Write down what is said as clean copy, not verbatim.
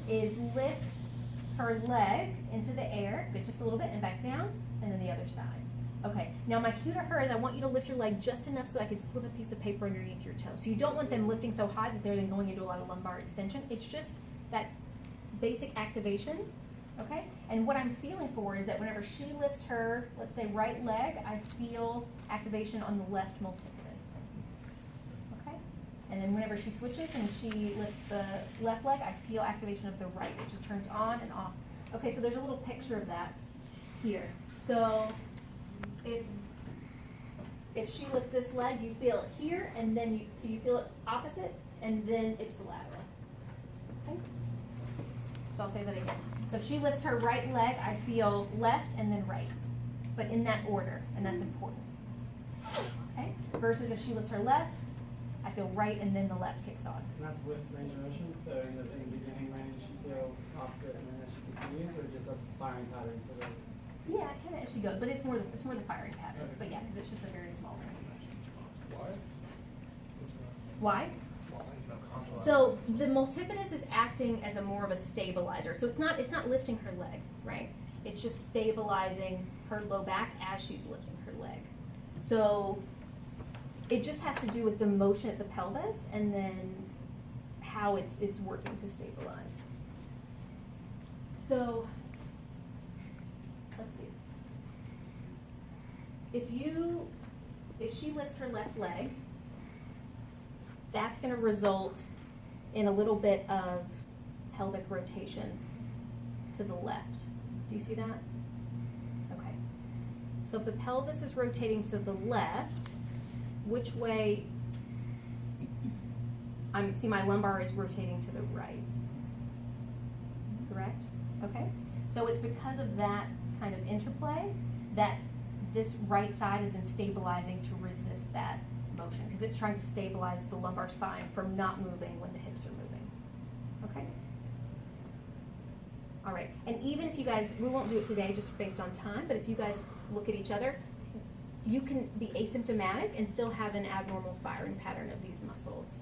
is lift her leg into the air, good, just a little bit, and back down, and then the other side. Okay, now my cue to her is I want you to lift your leg just enough so I can slip a piece of paper underneath your toe. So you don't want them lifting so high that they're then going into a lot of lumbar extension. It's just that basic activation, okay? And what I'm feeling for is that whenever she lifts her, let's say right leg, I feel activation on the left multifidus, okay? And then whenever she switches and she lifts the left leg, I feel activation of the right. It just turns on and off. Okay, so there's a little picture of that here. So if she lifts this leg, you feel it here, and then you feel it opposite, and then ipsilateral. Okay? So I'll say that again. So if she lifts her right leg, I feel left and then right, but in that order, and that's important. Okay? Versus if she lifts her left, I feel right and then the left kicks on. And that's with range of motion, so in the beginning range you feel opposite and then as she continues, or just that's the firing pattern for the... Yeah, kind of as she goes, but it's more the firing pattern. Okay. But yeah, because it's just a very small range of motion. Why? So the multifidus is acting as a more of a stabilizer. So it's not lifting her leg, right? It's just stabilizing her low back as she's lifting her leg. So it just has to do with the motion at the pelvis and then how it's working to stabilize. So let's see. If she lifts her left leg, that's going to result in a little bit of pelvic rotation to the left. Do you see that? Okay. So if the pelvis is rotating to the left, which way? See my lumbar is rotating to the right. Correct? Okay. So it's because of that kind of interplay that this right side is then stabilizing to resist that motion, because it's trying to stabilize the lumbar spine from not moving when the hips are moving. Okay? All right. And even if you guys, we won't do it today just based on time, but if you guys look at each other, you can be asymptomatic and still have an abnormal firing pattern of these muscles.